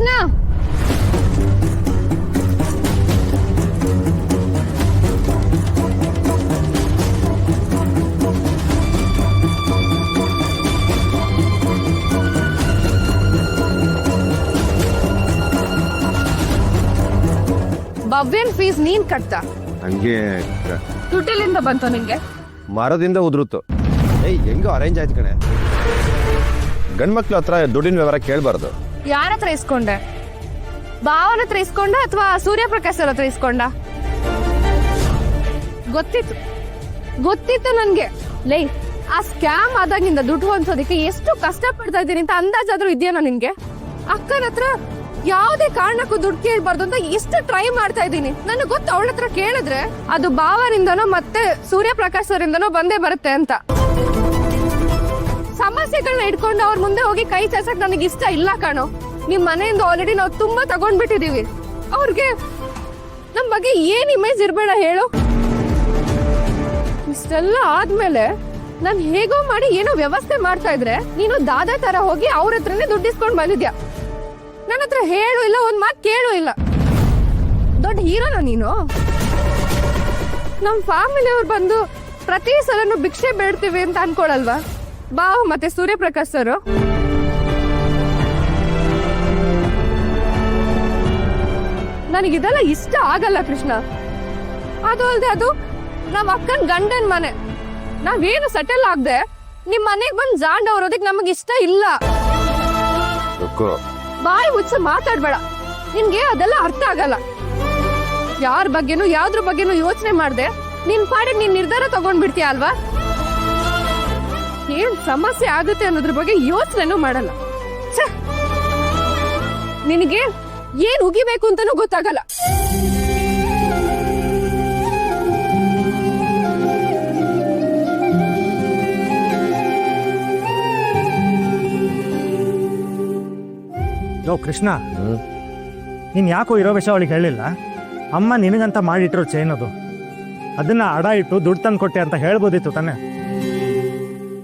Krishna ಭವ್ಯನ್ fees ನೀನ್ ಕಟ್ತಾ ಹಂಗೆ ದುಡ್ಡಿಲಿಂದ ಬಂತು ನಿಂಗೆ ಮರದಿಂದ ಉದುರುತ್ತು. ಹೆಂಗೋ ಅರೇಂಜ್ ಆಯ್ತು ಕಣೆ. ಗಂಡ್ಮಕ್ಳು ಹತ್ರ ದುಡ್ಡಿನ ವ್ಯವಹಾರ ಕೇಳಬಾರ್ದು. ಯಾರ ಹತ್ರ ಇಸ್ಕೊಂಡೆ? ಭಾವನ ಹತ್ರ ಇಸ್ಕೊಂಡ ಅಥವಾ ಸೂರ್ಯಪ್ರಕಾಶ್ ಅವ್ರ ಹತ್ರ ಇಸ್ಕೊಂಡ? ಗೊತ್ತಿತ್ತು ನನ್ಗೆ. ಲೈ, ಆ ಸ್ಕ್ಯಾಮ್ ಆದಾಗಿಂದ ದುಡ್ಡು ಹೊಂದೋದಕ್ಕೆ ಎಷ್ಟು ಕಷ್ಟ ಪಡ್ತಾ ಇದ್ದೀನಿ ಅಂತ ಅಂದಾಜಾದ್ರೂ ಇದೆಯಾ ನಿನ್ಗೆ? ಅಕ್ಕನ ಹತ್ರ ಯಾವುದೇ ಕಾರಣಕ್ಕೂ ದುಡ್ಡು ಕೇಳ್ಬಾರ್ದು ಅಂತ ಎಷ್ಟು ಟ್ರೈ ಮಾಡ್ತಾ ಇದ್ದೀನಿ. ನನಗೆ ಗೊತ್ತು ಅವಳ ಹತ್ರ ಕೇಳಿದ್ರೆ ಅದು ಭಾವನಿಂದನೋ ಮತ್ತೆ ಸೂರ್ಯಪ್ರಕಾಶ್ ಅವರಿಂದನೋ ಬಂದೇ ಬರುತ್ತೆ ಅಂತ. ಸಮಸ್ಯೆಗಳನ್ನ ಇಟ್ಕೊಂಡು ಅವ್ರ ಮುಂದೆ ಹೋಗಿ ಕೈ ಚಾಚಕ್ ನನಗೆ ಇಷ್ಟ ಇಲ್ಲ ಕಾಣೋ. ನಿಮ್ ಮನೆಯಿಂದ ಆಲ್ರೆಡಿ ನಾವು ತುಂಬಾ ತಗೊಂಡ್ಬಿಟ್ಟಿದೀವಿ. ಅವ್ರಿಗೆ ನಮ್ ಬಗ್ಗೆ ಏನ್ ಇಮೇಜ್ ಇರ್ಬೇಡ ಹೇಳು. ಇಷ್ಟೆಲ್ಲ ಆದ್ಮೇಲೆ ನಾನ್ ಹೇಗೋ ಮಾಡಿ ಏನೋ ವ್ಯವಸ್ಥೆ ಮಾಡ್ತಾ ಇದ್ರೆ ನೀನು ದಾದಾ ತರ ಹೋಗಿ ಅವ್ರ ಹತ್ರನೇ ದುಡ್ಡಿಸ್ಕೊಂಡ್ ಬಂದಿದ್ಯಾ. ನನ್ನ ಹತ್ರ ಹೇಳು ಇಲ್ಲ, ಒಂದ್ ಮಾತು ಕೇಳು ಇಲ್ಲ. ದೊಡ್ಡ ಹೀರೋನ ನೀನು? ನಮ್ ಫ್ಯಾಮಿಲಿಯವ್ರು ಬಂದು ಪ್ರತಿ ಸಲನು ಭಿಕ್ಷೆ ಬೇಡ್ತೀವಿ ಅಂತ ಅನ್ಕೊಳಲ್ವಾ ಬಾವು ಮತ್ತೆ ಸೂರ್ಯಪ್ರಕಾಶ್ ಅವರು? ನನಗಿದೆಲ್ಲ ಇಷ್ಟ ಆಗಲ್ಲ ಕೃಷ್ಣ. ಅದು ಅಲ್ದೆ ಅದು ನಮ್ ಅಕ್ಕನ್ ಗಂಡನ್ ಮನೆ. ನಾವೇನು ಸೆಟಲ್ ಆಗದೆ ನಿಮ್ ಮನೆಗ್ ಬಂದ್ ಜಾಂಡ್ ಅವರೋದಕ್ಕೆ ನಮಗ್ ಇಷ್ಟ ಇಲ್ಲ. ಬಾಯಿ ಮುಚ್ಚ ಮಾತಾಡ್ಬೇಡ. ನಿನ್ಗೆ ಅದೆಲ್ಲ ಅರ್ಥ ಆಗಲ್ಲ. ಯಾರ ಬಗ್ಗೆನೂ ಯಾವ್ದ್ರ ಬಗ್ಗೆನೂ ಯೋಚನೆ ಮಾಡ್ದೆ ನಿನ್ ಪಾಡಿಗೆ ನೀನ್ ನಿರ್ಧಾರ ತಗೊಂಡ್ಬಿಡ್ತೀಯ ಅಲ್ವಾ? ಏನ್ ಸಮಸ್ಯೆ ಆಗುತ್ತೆ ಅನ್ನೋದ್ರ ಬಗ್ಗೆ ಯೋಚನೆನೂ ಮಾಡಲ್ಲ. ನಿನಗೆ ಏನ್ ಉಗಿಬೇಕು ಅಂತಾನೂ ಗೊತ್ತಾಗಲ್ಲ. ಯೋ ಕೃಷ್ಣ, ನೀನು ಯಾಕೋ ಇರೋ ವಿಷಯ ಅವಳಿಗೆ ಹೇಳಿಲ್ಲ? ಅಮ್ಮ ನಿನಗಂತ ಮಾಡಿಟ್ಟಿರೋ ಚೈನ್ ಅದು, ಅದನ್ನ ಅಡ ಇಟ್ಟು ದುಡ್ಡು ತಂದು ಕೊಟ್ಟೆ ಅಂತ ಹೇಳ್ಬೋದಿತ್ತು ತಾನೆ.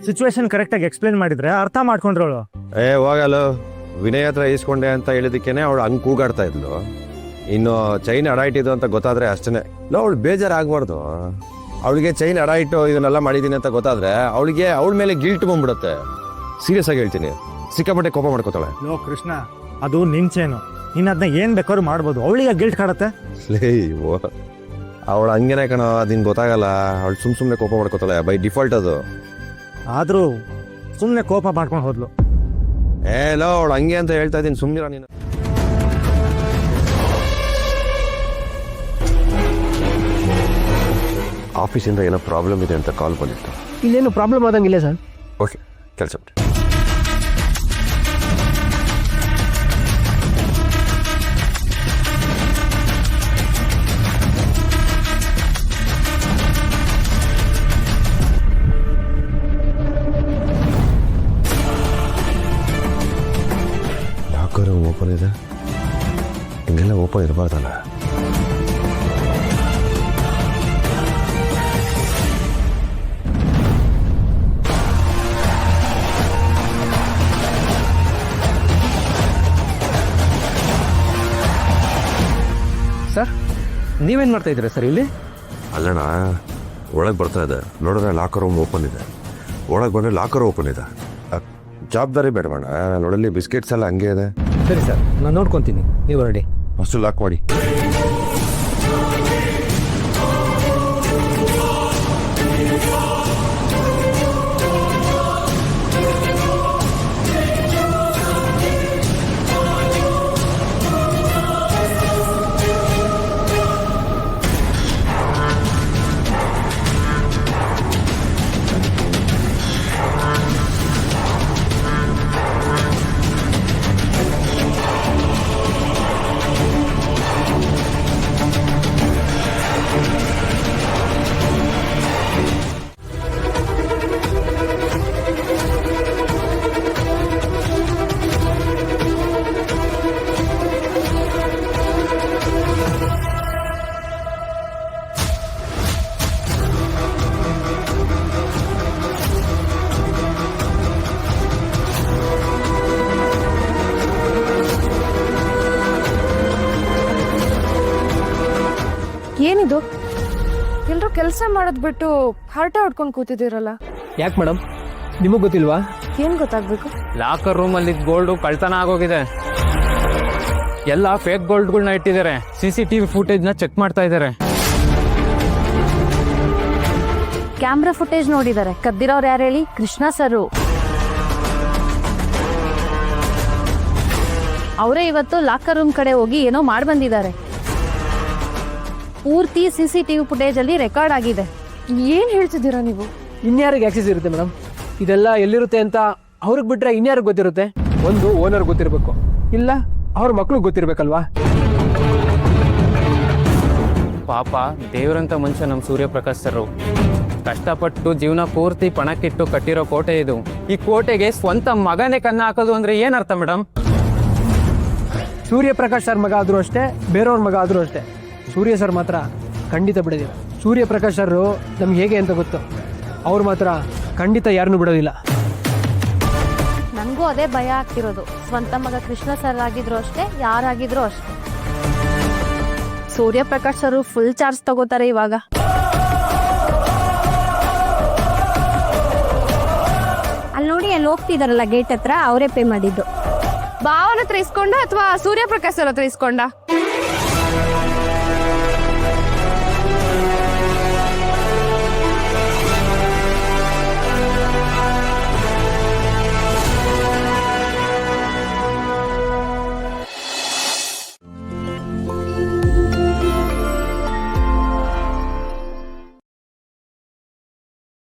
ಸಿಚುವೇಶನ್ ಕರೆಕ್ಟಾಗಿ ಎಕ್ಸ್ಪ್ಲೇನ್ ಮಾಡಿದ್ರೆ ಅರ್ಥ ಮಾಡ್ಕೊಂಡ್ರವಳು. ಹೋಗಲು ವಿನಯ್ ಹತ್ರ ಈಸ್ಕೊಂಡೆ ಅಂತ ಹೇಳಿದಕ್ಕೇನೆ ಅವಳು ಹಂಗೆ ಕೂಗಾಡ್ತಾ ಇದ್ಲು. ಇನ್ನು ಚೈನ್ ಅಡ ಇಟ್ಟಿದ್ದು ಅಂತ ಗೊತ್ತಾದ್ರೆ ಅಷ್ಟೇ. ಅವಳು ಬೇಜಾರಾಗಬಾರ್ದು. ಅವಳಿಗೆ ಚೈನ್ ಅಡ ಇಟ್ಟು ಇದನ್ನೆಲ್ಲ ಮಾಡಿದ್ದೀನಿ ಅಂತ ಗೊತ್ತಾದ್ರೆ ಅವಳಿಗೆ ಅವಳ ಮೇಲೆ ಗಿಲ್ಟ್ ಬಂದ್ಬಿಡುತ್ತೆ. ಸೀರಿಯಸ್ ಆಗಿ ಹೇಳ್ತೀನಿ, ಸಿಕ್ಕಾಪಟ್ಟೆ ಕೋಪ ಮಾಡ್ಕೋತಾಳೆ. ಯೋ ಕೃಷ್ಣ, ಅದು ನಿನ್ ಚೈನು, ನೀನು ಅದನ್ನ ಏನ್ ಬೇಕಾದ್ರೂ ಮಾಡ್ಬೋದು. ಅವಳಿಗೆ ಗಿಲ್ಟ್ ಕಾಡುತ್ತೆ. ಅವಳು ಹಂಗೇನೆ ಕಣ, ಅದಿನ್ ಗೊತ್ತಾಗಲ್ಲ. ಅವಳು ಸುಮ್ಮನೆ ಕೋಪ ಮಾಡ್ಕೋತಾಳೆ ಬೈ ಡಿಫಾಲ್ಟ್. ಅದು ಆದ್ರೂ ಸುಮ್ಮನೆ ಕೋಪ ಮಾಡ್ಕೊಂಡು ಹೋದ್ಲು. ಲೋ, ಅವಳು ಹಂಗೆ ಅಂತ ಹೇಳ್ತಾ ಇದ್ದೀನಿ, ಸುಮ್ಮನಿರ ನೀನು. ಆಫೀಸಿಂದ ಏನೋ ಪ್ರಾಬ್ಲಮ್ ಇದೆ ಅಂತ ಕಾಲ್ ಬಂದಿತ್ತು. ಇಲ್ಲೇನು ಪ್ರಾಬ್ಲಮ್ ಆದಂಗಿಲ್ಲ ಸರ್. ಓಕೆ, ಕೆಲಸ ಬಿಟ್ಟು ಓಪನ್ ಇದೆ. ಹಿಂಗೆಲ್ಲ ಓಪನ್ ಇರಬಾರ್ದಲ್ಲ. ಸರ್, ನೀವೇನು ಮಾಡ್ತಾ ಇದ್ದೀರಾ ಸರ್ ಇಲ್ಲಿ? ಅಲ್ಲಣ್ಣ, ಒಳಗೆ ಬರ್ತಾ ಇದೆ. ನೋಡಿದ್ರೆ ಲಾಕರ್ ರೂಮ್ ಓಪನ್ ಇದೆ. ಒಳಗೆ ಬಂದರೆ ಲಾಕರ್ ಓಪನ್ ಇದೆ. ಜವಾಬ್ದಾರಿ ಬೇಡವಣ್ಣ. ನೋಡಲ್ಲಿ ಬಿಸ್ಕೆಟ್ಸ್ ಎಲ್ಲ ಹಂಗೆ ಇದೆ. ಸರಿ ಸರ್, ನಾನು ನೋಡ್ಕೊತೀನಿ, ನೀವು ಹೊರಡಿ. ಅಷ್ಟು ಲಾಕ್ ಮಾಡಿ. ಏನಿದು ಎಲ್ರು ಕೆಲಸ ಮಾಡೋದ್ ಬಿಟ್ಟು ಹರಟ ಹೊಡ್ಕೊಂಡು ಕೂತಿದ್ದೀರಲ್ಲ? ಯಾಕೆ ಮೇಡಮ್, ನಿಮಗೆ ಗೊತ್ತಿಲ್ವಾ? ಏನ್ ಗೊತ್ತಾಗ್ಬೇಕು? ಲಾಕರ್ ರೂಮಲ್ಲಿ ಗೋಲ್ಡು ಕಳ್ತನ ಆಗೋಗಿದೆ. ಎಲ್ಲ ಫೇಕ್ ಗೋಲ್ಡ್ಗಳನ್ನ ಇಟ್ಟಿದ್ದಾರೆ. CCTV ಫುಟೇಜ್ನ ಚೆಕ್ ಮಾಡ್ತಾ ಇದ್ದಾರೆ. ಕ್ಯಾಮ್ರಾ ಫುಟೇಜ್ ನೋಡಿದ್ದಾರೆ. ಕದ್ದಿರೋರು ಯಾರು ಹೇಳಿ? ಕೃಷ್ಣ ಸರು. ಅವರೇ ಇವತ್ತು ಲಾಕರ್ ರೂಮ್ ಕಡೆ ಹೋಗಿ ಏನೋ ಮಾಡಿ ಬಂದಿದ್ದಾರೆ. ಪೂರ್ತಿ CCTV ಫುಟೇಜ್ ಅಲ್ಲಿ ರೆಕಾರ್ಡ್ ಆಗಿದೆ. ಏನ್ ಹೇಳ್ತಿದ್ದೀರಾ ನೀವು? ಇನ್ಯಾರಿಗೆ ಆಕ್ಸೆಸ್ ಇರುತ್ತೆ ಮೇಡಮ್? ಇದೆಲ್ಲ ಎಲ್ಲಿರುತ್ತೆ ಅಂತ ಅವ್ರಿಗೆ ಬಿಟ್ರೆ ಇನ್ಯಾರಿಗೆ ಗೊತ್ತಿರುತ್ತೆ? ಒಂದು ಓನರ್ ಗೊತ್ತಿರಬೇಕು, ಇಲ್ಲ ಅವ್ರ ಮಕ್ಳಿಗೆ ಗೊತ್ತಿರ್ಬೇಕಲ್ವಾ? ಪಾಪ ದೇವರಂತ ಮನುಷ್ಯ ನಮ್ಮ ಸೂರ್ಯಪ್ರಕಾಶ್ ಸರ್. ಕಷ್ಟಪಟ್ಟು ಜೀವನ ಪೂರ್ತಿ ಪಣಕ್ಕಿಟ್ಟು ಕಟ್ಟಿರೋ ಕೋಟೆ ಇದು. ಈ ಕೋಟೆಗೆ ಸ್ವಂತ ಮಗನೇ ಕನ್ನ ಹಾಕೋದು ಅಂದ್ರೆ ಏನರ್ಥ ಮೇಡಮ್? ಸೂರ್ಯಪ್ರಕಾಶ್ ಸರ್ ಮಗ ಆದರೂ ಅಷ್ಟೇ, ಬೇರೆಯವ್ರ ಮಗ ಆದರೂ ಅಷ್ಟೇ. ಸೂರ್ಯ ಸರ್ ಮಾತ್ರ ಖಂಡಿತ ಬಿಡೋದಿಲ್ಲ. ಸೂರ್ಯಪ್ರಕಾಶ್ ಸರ್ ನಮ್ಗೆ ಹೇಗೆ ಅಂತ ಗೊತ್ತು, ಅವ್ರು ಮಾತ್ರ ಖಂಡಿತ ಯಾರನ್ನೂ ಬಿಡೋದಿಲ್ಲ. ನನಗೂ ಅದೇ ಭಯ ಆಗ್ತಿರೋದು. ಸ್ವಂತ ಮಗ ಕೃಷ್ಣ ಸರ್ ಆಗಿದ್ರು ಅಷ್ಟೇ, ಯಾರಾಗಿದ್ರು ಅಷ್ಟೇ. ಸೂರ್ಯಪ್ರಕಾಶ್ ಸರ್ ಫುಲ್ ಚಾರ್ಜ್ ತಗೋತಾರೆ ಇವಾಗ. ಅಲ್ಲಿ ನೋಡಿ, ಅಲ್ಲಿ ಹೋಗ್ತಿದಾರಲ್ಲ ಗೇಟ್ ಹತ್ರ, ಅವರೇ ಪೇ ಮಾಡಿದ್ದು. ಭಾವನ ಹತ್ರ ಇಸ್ಕೊಂಡ ಅಥವಾ ಸೂರ್ಯಪ್ರಕಾಶ್ ಅವ್ರ ಹತ್ರ ಇಸ್ಕೊಂಡ?